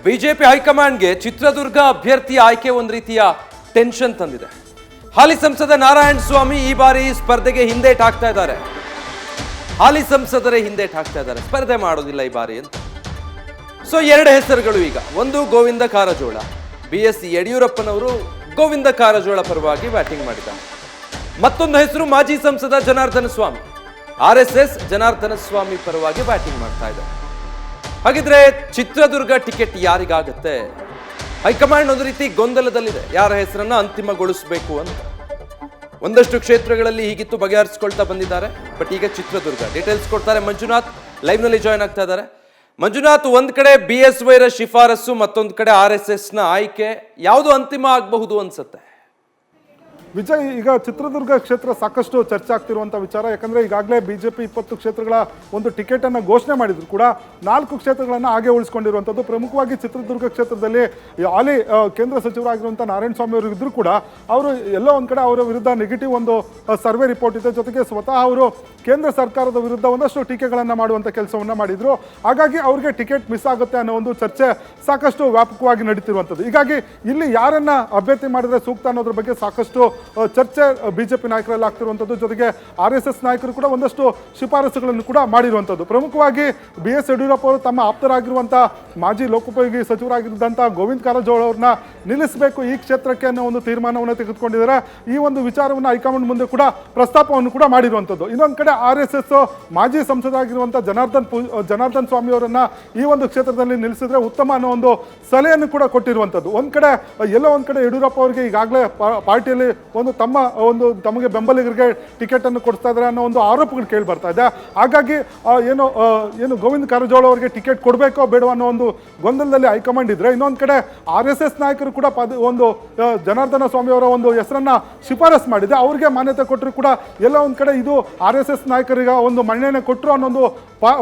BJP ಹೈಕಮಾಂಡ್ಗೆ ಚಿತ್ರದುರ್ಗ ಅಭ್ಯರ್ಥಿ ಆಯ್ಕೆ ಒಂದು ರೀತಿಯ ಟೆನ್ಷನ್ ತಂದಿದೆ. ಹಾಲಿ ಸಂಸದ ನಾರಾಯಣ ಸ್ವಾಮಿ ಈ ಬಾರಿ ಸ್ಪರ್ಧೆಗೆ ಹಿಂದೇಟ್ ಹಾಕ್ತಾ ಇದ್ದಾರೆ. ಹಾಲಿ ಸಂಸದರೇ ಹಿಂದೇಟ್ ಹಾಕ್ತಾ ಇದ್ದಾರೆ, ಸ್ಪರ್ಧೆ ಮಾಡೋದಿಲ್ಲ ಈ ಬಾರಿ ಅಂತ. ಸೊ ಎರಡು ಹೆಸರುಗಳು ಈಗ, ಒಂದು ಗೋವಿಂದ ಕಾರಜೋಳ, BS ಯಡಿಯೂರಪ್ಪನವರು ಗೋವಿಂದ ಕಾರಜೋಳ ಪರವಾಗಿ ಬ್ಯಾಟಿಂಗ್ ಮಾಡಿದ್ದಾರೆ. ಮತ್ತೊಂದು ಹೆಸರು ಮಾಜಿ ಸಂಸದ ಜನಾರ್ದನ ಸ್ವಾಮಿ, RSS ಜನಾರ್ದನ ಸ್ವಾಮಿ ಪರವಾಗಿ ಬ್ಯಾಟಿಂಗ್ ಮಾಡ್ತಾ ಇದ್ದಾರೆ. ಹಾಗಿದ್ರೆ ಚಿತ್ರದುರ್ಗ ಟಿಕೆಟ್ ಯಾರಿಗಾಗತ್ತೆ? ಹೈಕಮಾಂಡ್ ಒಂದು ರೀತಿ ಗೊಂದಲದಲ್ಲಿದೆ, ಯಾರ ಹೆಸರನ್ನ ಅಂತಿಮಗೊಳಿಸಬೇಕು ಅಂತ. ಒಂದಷ್ಟು ಕ್ಷೇತ್ರಗಳಲ್ಲಿ ಹೀಗಿತ್ತು, ಬಗೆಹರಿಸಿಕೊಳ್ತಾ ಬಂದಿದ್ದಾರೆ. ಬಟ್ ಈಗ ಚಿತ್ರದುರ್ಗ ಡೀಟೇಲ್ಸ್ ಕೊಡ್ತಾರೆ ಮಂಜುನಾಥ್, ಲೈವ್ ನಲ್ಲಿ ಜಾಯ್ನ್ ಆಗ್ತಾ ಇದ್ದಾರೆ. ಮಂಜುನಾಥ್, ಒಂದ್ ಕಡೆ BSY ಶಿಫಾರಸ್ಸು, ಮತ್ತೊಂದು ಕಡೆ RSS ನ ಆಯ್ಕೆ, ಯಾವುದು ಅಂತಿಮ ಆಗಬಹುದು ಅನ್ಸುತ್ತೆ? ವಿಜಯ್, ಈಗ ಚಿತ್ರದುರ್ಗ ಕ್ಷೇತ್ರ ಸಾಕಷ್ಟು ಚರ್ಚೆ ಆಗ್ತಿರುವಂಥ ವಿಚಾರ. ಯಾಕಂದರೆ ಈಗಾಗಲೇ BJP 20 ಕ್ಷೇತ್ರಗಳ ಒಂದು ಟಿಕೆಟನ್ನು ಘೋಷಣೆ ಮಾಡಿದ್ರು ಕೂಡ 4 ಕ್ಷೇತ್ರಗಳನ್ನು ಹಾಗೆ ಉಳಿಸ್ಕೊಂಡಿರುವಂಥದ್ದು. ಪ್ರಮುಖವಾಗಿ ಚಿತ್ರದುರ್ಗ ಕ್ಷೇತ್ರದಲ್ಲಿ ಹಾಲಿ ಕೇಂದ್ರ ಸಚಿವರಾಗಿರುವಂಥ ನಾರಾಯಣ ಸ್ವಾಮಿ ಅವರು ಇದ್ದರೂ ಕೂಡ ಅವರು ಎಲ್ಲೋ ಒಂದು ಕಡೆ ಅವರ ವಿರುದ್ಧ ನೆಗೆಟಿವ್ ಒಂದು ಸರ್ವೆ ರಿಪೋರ್ಟ್ ಇದೆ. ಜೊತೆಗೆ ಸ್ವತಃ ಅವರು ಕೇಂದ್ರ ಸರ್ಕಾರದ ವಿರುದ್ಧ ಒಂದಷ್ಟು ಟೀಕೆಗಳನ್ನು ಮಾಡುವಂಥ ಕೆಲಸವನ್ನು ಮಾಡಿದರು. ಹಾಗಾಗಿ ಅವರಿಗೆ ಟಿಕೆಟ್ ಮಿಸ್ ಆಗುತ್ತೆ ಅನ್ನೋ ಒಂದು ಚರ್ಚೆ ಸಾಕಷ್ಟು ವ್ಯಾಪಕವಾಗಿ ನಡೀತಿರುವಂಥದ್ದು. ಹೀಗಾಗಿ ಇಲ್ಲಿ ಯಾರನ್ನ ಅಭ್ಯರ್ಥಿ ಮಾಡಿದ್ರೆ ಸೂಕ್ತ ಅನ್ನೋದ್ರ ಬಗ್ಗೆ ಸಾಕಷ್ಟು ಚರ್ಚೆ BJP ನಾಯಕರಲ್ಲಿ ಆಗ್ತಿರುವಂಥದ್ದು. ಜೊತೆಗೆ RSS ನಾಯಕರು ಕೂಡ ಒಂದಷ್ಟು ಶಿಫಾರಸುಗಳನ್ನು ಕೂಡ ಮಾಡಿರುವಂಥದ್ದು. ಪ್ರಮುಖವಾಗಿ BS ಯಡಿಯೂರಪ್ಪ ಅವರು ತಮ್ಮ ಆಪ್ತರಾಗಿರುವಂಥ ಮಾಜಿ ಲೋಕೋಪಯೋಗಿ ಸಚಿವರಾಗಿದ್ದಂಥ ಗೋವಿಂದ ಕಾರಜೋಳ ಅವ್ರನ್ನ ನಿಲ್ಲಿಸಬೇಕು ಈ ಕ್ಷೇತ್ರಕ್ಕೆ ಅನ್ನೋ ಒಂದು ತೀರ್ಮಾನವನ್ನು ತೆಗೆದುಕೊಂಡಿದ್ದಾರೆ. ಈ ಒಂದು ವಿಚಾರವನ್ನು ಹೈಕಮಾಂಡ್ ಮುಂದೆ ಕೂಡ ಪ್ರಸ್ತಾಪವನ್ನು ಕೂಡ ಮಾಡಿರುವಂಥದ್ದು. ಇನ್ನೊಂದು ಕಡೆ RSS ಮಾಜಿ ಸಂಸದರಾಗಿರುವಂಥ ಜನಾರ್ದನ್ ಸ್ವಾಮಿ ಅವರನ್ನ ಈ ಒಂದು ಕ್ಷೇತ್ರದಲ್ಲಿ ನಿಲ್ಲಿಸಿದ್ರೆ ಉತ್ತಮ ಅನ್ನೋ ಒಂದು ಸಲಹೆಯನ್ನು ಕೂಡ ಕೊಟ್ಟಿರುವಂಥದ್ದು. ಒಂದು ಕಡೆ ಎಲ್ಲೋ ಒಂದು ಕಡೆ ಯಡಿಯೂರಪ್ಪ ಅವರಿಗೆ ಈಗಾಗಲೇ ಪಾರ್ಟಿಯಲ್ಲಿ ತಮಗೆ ಬೆಂಬಲಿಗರಿಗೆ ಟಿಕೆಟ್ ಅನ್ನು ಕೊಡ್ತಾ ಇದ್ದಾರೆ ಅನ್ನೋ ಒಂದು ಆರೋಪಗಳು ಕೇಳಿ ಬರ್ತಾ ಇದೆ. ಹಾಗಾಗಿ ಏನು ಗೋವಿಂದ ಕಾರಜೋಳ ಅವರಿಗೆ ಟಿಕೆಟ್ ಕೊಡಬೇಕೋ ಬೇಡೋ ಅನ್ನೋ ಒಂದು ಗೊಂದಲದಲ್ಲಿ ಹೈಕಮಾಂಡ್ ಇದ್ರೆ, ಇನ್ನೊಂದು ಕಡೆ RSS ನಾಯಕರು ಕೂಡ ಒಂದು ಜನಾರ್ದನ ಸ್ವಾಮಿ ಅವರ ಒಂದು ಹೆಸರನ್ನ ಶಿಫಾರಸ್ ಮಾಡಿದೆ. ಅವ್ರಿಗೆ ಮಾನ್ಯತೆ ಕೊಟ್ಟರು ಕೂಡ ಎಲ್ಲೋ ಒಂದು ಕಡೆ ಇದು RSS ನಾಯಕರಿಗೆ ಒಂದು ಮನ್ನಣೆ ಕೊಟ್ಟರು ಅನ್ನೋ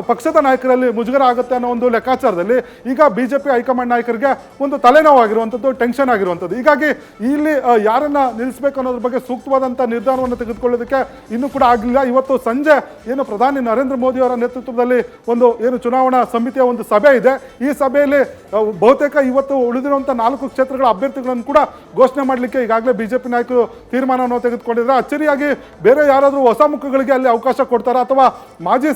ಪಕ್ಷದ ನಾಯಕರಲ್ಲಿ ಮುಜುಗರ ಆಗುತ್ತೆ ಅನ್ನೋ ಒಂದು ಲೆಕ್ಕಾಚಾರದಲ್ಲಿ ಈಗ BJP ಹೈಕಮಾಂಡ್ ನಾಯಕರಿಗೆ ಒಂದು ತಲೆನೋವಾಗಿರುವಂಥದ್ದು, ಟೆನ್ಷನ್ ಆಗಿರುವಂಥದ್ದು. ಹೀಗಾಗಿ ಇಲ್ಲಿ ಯಾರನ್ನ ನಿಲ್ಲಿಸಬೇಕು ಅನ್ನೋದ್ರ ಬಗ್ಗೆ ಸೂಕ್ತವಾದಂಥ ನಿರ್ಧಾರವನ್ನು ತೆಗೆದುಕೊಳ್ಳೋದಕ್ಕೆ ಇನ್ನೂ ಕೂಡ ಆಗಲಿಲ್ಲ. ಇವತ್ತು ಸಂಜೆ ಏನು ಪ್ರಧಾನಿ ನರೇಂದ್ರ ಮೋದಿ ಅವರ ನೇತೃತ್ವದಲ್ಲಿ ಏನು ಚುನಾವಣಾ ಸಮಿತಿಯ ಒಂದು ಸಭೆ ಇದೆ. ಈ ಸಭೆಯಲ್ಲಿ ಬಹುತೇಕ ಇವತ್ತು ಉಳಿದಿರುವಂಥ 4 ಕ್ಷೇತ್ರಗಳ ಅಭ್ಯರ್ಥಿಗಳನ್ನು ಕೂಡ ಘೋಷಣೆ ಮಾಡಲಿಕ್ಕೆ ಈಗಾಗಲೇ BJP ನಾಯಕರು ತೀರ್ಮಾನವನ್ನು ತೆಗೆದುಕೊಂಡಿದ್ದಾರೆ. ಅಚ್ಚರಿಯಾಗಿ ಬೇರೆ ಯಾರಾದರೂ ಹೊಸ ಮುಖಗಳಿಗೆ ಅಲ್ಲಿ ಅವಕಾಶ ಕೊಡ್ತಾರಾ, ಅಥವಾ ಮಾಜಿ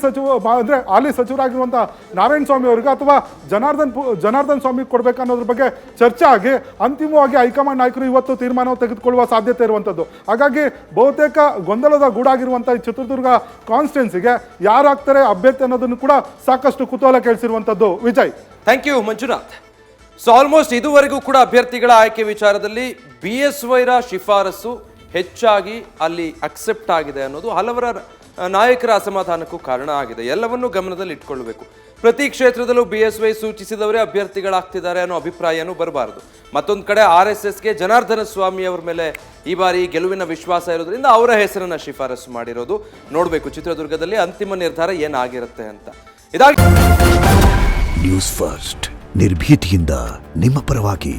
ಹಾಲಿ ಸಚಿವರಾಗಿರುವಂಥ ನಾರಾಯಣ ಸ್ವಾಮಿ ಅವರಿಗೆ ಅಥವಾ ಜನಾರ್ದನ್ ಸ್ವಾಮಿ ಕೊಡಬೇಕನ್ನೋದ್ರ ಬಗ್ಗೆ ಚರ್ಚೆ ಆಗಿ ಅಂತಿಮವಾಗಿ ಹೈಕಮಾಂಡ್ ನಾಯಕರು ಇವತ್ತು ತೀರ್ಮಾನವನ್ನು ತೆಗೆದುಕೊಳ್ಳುವ ಸಾಧ್ಯತೆ ಇರುವಂಥದ್ದು. ಹಾಗಾಗಿ ಬಹುತೇಕ ಗೊಂದಲದ ಗೂಡಾಗಿರುವಂಥ ಈ ಚಿತ್ರದುರ್ಗ ಕಾನ್ಸ್ಟಿಟ್ಯೂನ್ಸಿಗೆ ಯಾರಾಗ್ತಾರೆ ಅಭ್ಯರ್ಥಿ ಅನ್ನೋದನ್ನು ಕೂಡ ಸಾಕಷ್ಟು ಕುತೂಹಲ ಕೇಳಿಸಿರುವಂಥದ್ದು. Vijay, thank you Manjunath. So almost ಇದುವರೆಗೂ ಕೂಡ ಅಭ್ಯರ್ಥಿಗಳ ಆಯ್ಕೆ ವಿಚಾರದಲ್ಲಿ BSY ಶಿಫಾರಸು ಹೆಚ್ಚಾಗಿ ಅಲ್ಲಿ ಅಕ್ಸೆಪ್ಟ್ ಆಗಿದೆ ಅನ್ನೋದು ಹಲವರ ನಾಯಕರ ಅಸಮಾಧಾನಕ್ಕೂ ಕಾರಣ ಆಗಿದೆ. ಎಲ್ಲವನ್ನೂ ಗಮನದಲ್ಲಿ ಇಟ್ಕೊಳ್ಬೇಕು. ಪ್ರತಿ ಕ್ಷೇತ್ರದಲ್ಲೂ BSY ಸೂಚಿಸಿದವರೇ ಅಭ್ಯರ್ಥಿಗಳಾಗ್ತಿದ್ದಾರೆ ಅನ್ನೋ ಅಭಿಪ್ರಾಯನೂ ಬರಬಾರದು. ಮತ್ತೊಂದು ಕಡೆ RSSಗೆ ಜನಾರ್ದನ ಸ್ವಾಮಿ ಅವರ ಮೇಲೆ ಈ ಬಾರಿ ಗೆಲುವಿನ ವಿಶ್ವಾಸ ಇರೋದ್ರಿಂದ ಅವರ ಹೆಸರನ್ನ ಶಿಫಾರಸು ಮಾಡಿರೋದು. ನೋಡಬೇಕು ಚಿತ್ರದುರ್ಗದಲ್ಲಿ ಅಂತಿಮ ನಿರ್ಧಾರ ಏನಾಗಿರುತ್ತೆ ಅಂತ. ನ್ಯೂಸ್ ಫಸ್ಟ್, ನಿರ್ಭೀತಿಯಿಂದ ನಿಮ್ಮ ಪರವಾಗಿ.